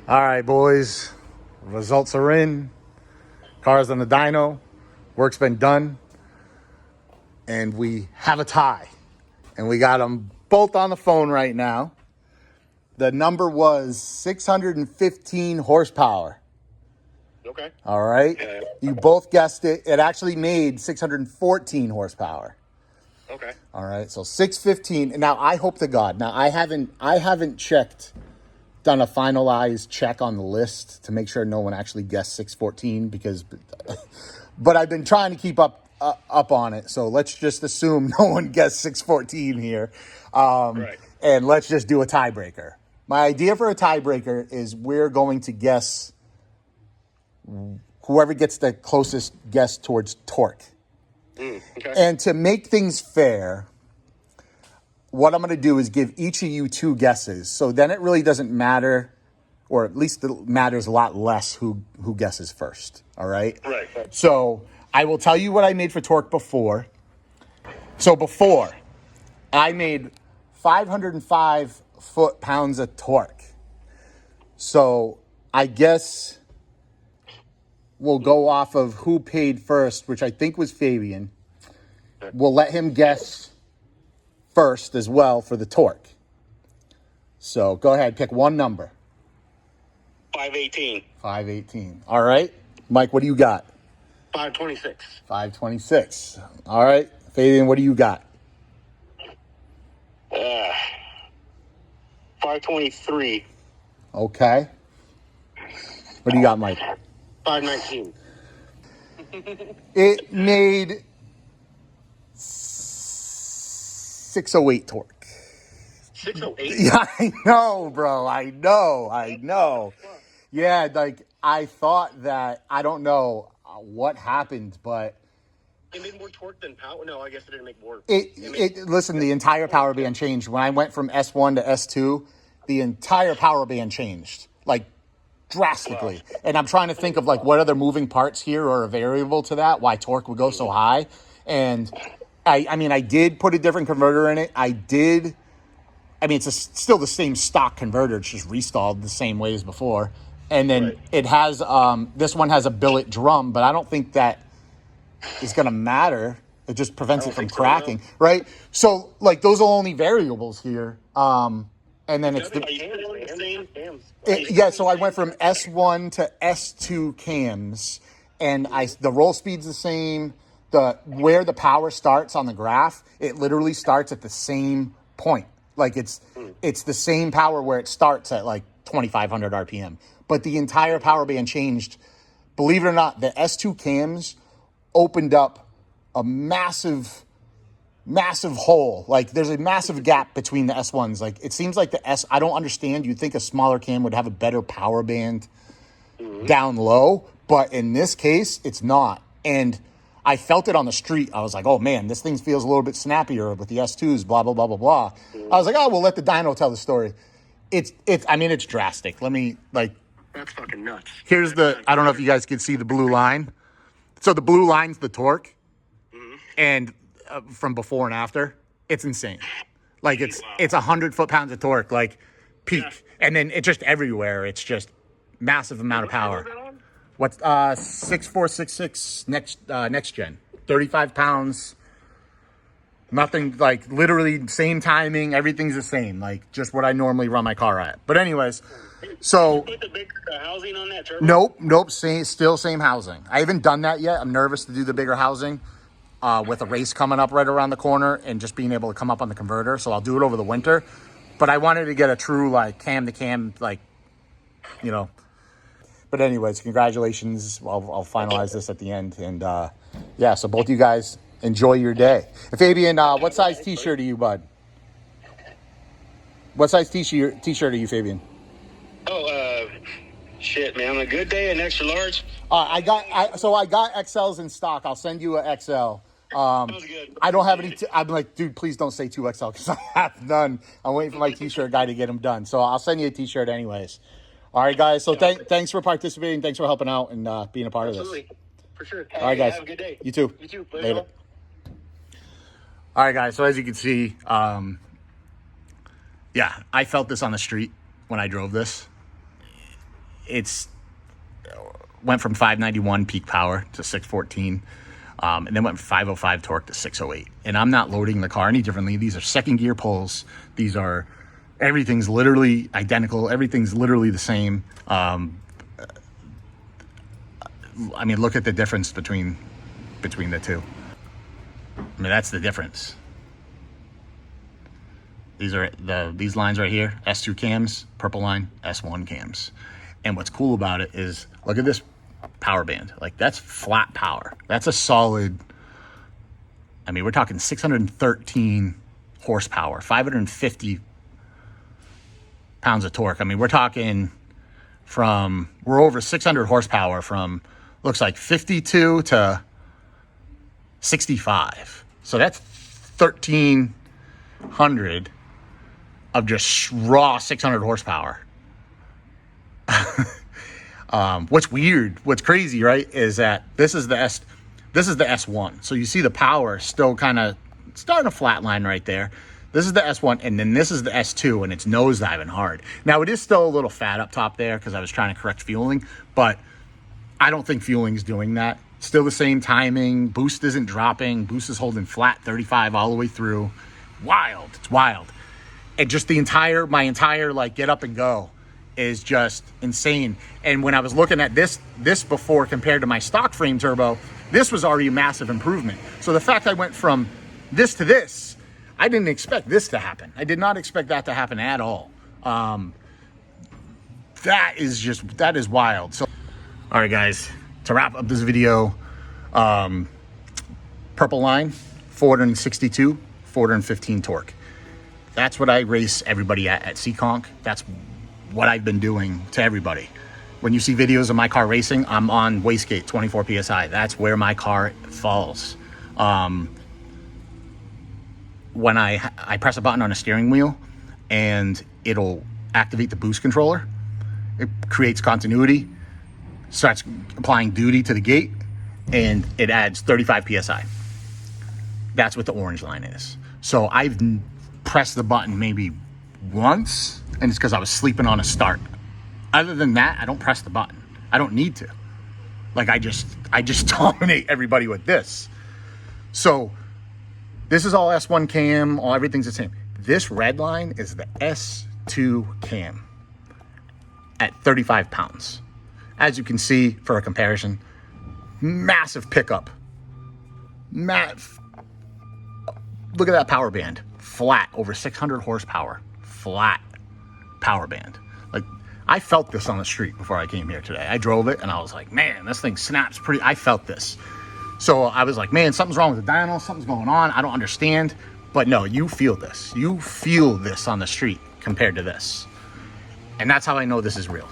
All right, boys. Results are in. Car's on the dyno. Work's been done. And we have a tie. And we got them both on the phone right now. The number was 615 horsepower. Okay. All right. Yeah. You both guessed it. It actually made 614 horsepower. Okay. All right. So 615. Now I hope to God. Now I haven't done a finalized check on the list to make sure no one actually guessed 614 but I've been trying to keep up on it. So let's just assume no one guessed 614 here. Right. And let's just do a tiebreaker. My idea for a tiebreaker is we're going to guess whoever gets the closest guess towards torque. Okay. And to make things fair, what I'm going to do is give each of you two guesses. So then it really doesn't matter, or at least it matters a lot less who guesses first. All right? Right. So I will tell you what I made for torque before. So before, I made 505 foot-pounds of torque. So I guess we'll go off of who paid first, which I think was Fabian. We'll let him guess first as well for the torque. So go ahead, pick one number. 518. 518. All right. Mike, what do you got? 526. 526. All right. Fabian, what do you got? 523. Okay. What do you got, Mike? 519. It made 608 torque. 608? Yeah, I know, bro. I know. Yeah, like I thought that, I don't know what happened, but It made more torque than power? No, I guess it didn't make more. Listen, the entire power band changed. When I went from S1 to S2, the entire power band changed, like drastically. Wow. And I'm trying to think of like what other moving parts here are a variable to that, why torque would go so high. And I mean, I did put a different converter in it. It's still the same stock converter. It's just restalled the same way as before. And then It has, this one has a billet drum, but I don't think that is going to matter. It just prevents it from cracking, right? So, like, those are only variables here. And then it's so I went from S1 to S2 cams, and the roll speed's the same. Where the power starts on the graph, it literally starts at the same point. Like it's the same power where it starts at like 2,500 RPM. But the entire power band changed. Believe it or not, the S2 cams opened up a massive hole. Like there's a massive gap between the S1s. Like it seems like I don't understand. You'd think a smaller cam would have a better power band down low, but in this case, it's not. And I felt it on the street. I was like, oh man, this thing feels a little bit snappier with the S2s, blah, blah, blah, blah, blah. I was like, oh, we'll let the dyno tell the story. It's drastic. That's fucking nuts. Here's I don't know if you guys can see the blue line. So the blue line's the torque. And from before and after, it's insane. Like it's 100 foot-pounds of torque, like peak. Yeah. And then it's just everywhere. It's just massive amount of power. What's 6466 next gen, 35 pounds, nothing, like literally same timing, everything's the same, like just what I normally run my car at. But anyways, so you put the bigger housing on that turbo? Nope, still same housing. I haven't done that yet. I'm nervous to do the bigger housing with a race coming up right around the corner and just being able to come up on the converter. So I'll do it over the winter, but I wanted to get a true like cam to cam, like, you know. But anyways, congratulations. I'll finalize this at the end. And, so both you guys enjoy your day. And Fabian, what size T-shirt are you, bud? What size T-shirt are you, Fabian? Oh, shit, man. On a good day, an extra large. I got XLs in stock. I'll send you a XL. Good. I don't have any. I'm like, dude, please don't say 2XL because I have none. I'm waiting for my T-shirt guy to get them done. So I'll send you a T-shirt anyways. All right, guys. So thanks for participating. Thanks for helping out and being a part of this. For sure. All right, guys. Have a good day. You too. You too. Later. All right, guys. So as you can see, I felt this on the street when I drove this. it's went from 591 peak power to 614, and then went from 505 torque to 608. And I'm not loading the car any differently. These are second gear pulls. Everything's literally identical. Everything's literally the same. I mean, look at the difference between the two. I mean, that's the difference. These lines right here, S2 cams, purple line, S1 cams. And what's cool about it is, look at this power band. Like, that's flat power. That's a solid, I mean, we're talking 613 horsepower, 550 pounds of torque. I mean, we're talking we're over 600 horsepower from, looks like 52 to 65. So that's 1,300 of just raw 600 horsepower. What's crazy, right, is that this is the S1. So you see the power still kind of starting to flatline right there. This is the S1, and then this is the S2, and it's nosediving hard. Now, it is still a little fat up top there because I was trying to correct fueling, but I don't think fueling is doing that. Still the same timing. Boost isn't dropping. Boost is holding flat 35 all the way through. Wild. It's wild. And just my entire like get up and go is just insane. And when I was looking at this before compared to my stock frame turbo, this was already a massive improvement. So the fact I went from this to this, I didn't expect this to happen. I did not expect that to happen at all. That is wild. So, all right, guys, to wrap up this video, purple line, 462, 415 torque. That's what I race everybody at Seekonk. That's what I've been doing to everybody. When you see videos of my car racing, I'm on wastegate 24 PSI. That's where my car falls. When I press a button on a steering wheel and it'll activate the boost controller, it creates continuity, starts applying duty to the gate, and it adds 35 PSI. That's what the orange line is. So I've pressed the button maybe once, and it's because I was sleeping on a start. Other than that, I don't press the button. I don't need to. Like, I just dominate everybody with this. So this is all S1 cam, everything's the same. This red line is the S2 cam at 35 pounds. As you can see, for a comparison, massive pickup. Look at that power band. Flat, over 600 horsepower. Flat power band. Like, I felt this on the street before I came here today. I drove it and I was like, man, this thing snaps pretty. I felt this. So I was like, man, something's wrong with the dyno. Something's going on. I don't understand. But no, you feel this. You feel this on the street compared to this. And that's how I know this is real.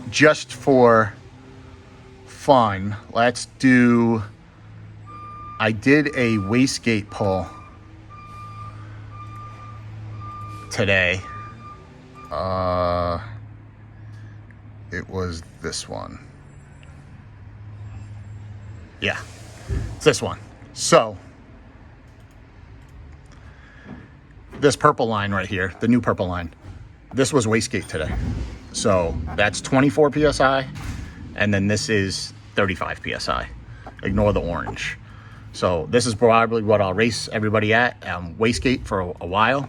Just for fun, I did a wastegate pull today. It was this one. Yeah, it's this one. So this purple line right here, the new purple line, this was wastegate today. So that's 24 PSI, and then this is 35 PSI. Ignore the orange. So this is probably what I'll race everybody at, wastegate for a while.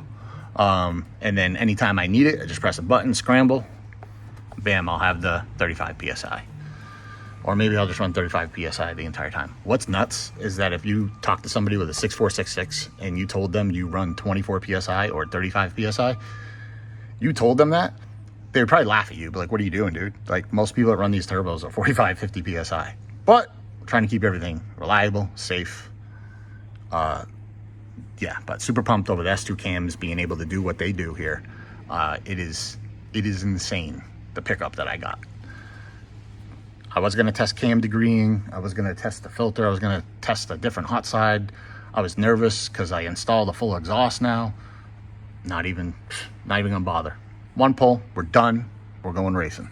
And then anytime I need it, I just press a button, scramble, bam, I'll have the 35 PSI. Or maybe I'll just run 35 PSI the entire time. What's nuts is that if you talk to somebody with a 6466 and you told them you run 24 PSI or 35 PSI, you told them that, they would probably laugh at you, but like, what are you doing, dude? Like, most people that run these turbos are 45, 50 PSI. But we're trying to keep everything reliable, safe. Yeah, but super pumped over the S2 cams being able to do what they do here. It is insane, the pickup that I got. I was going to test cam degreeing. I was going to test the filter. I was going to test a different hot side. I was nervous because I installed a full exhaust now. Not even going to bother. One pull, we're done. We're going racing.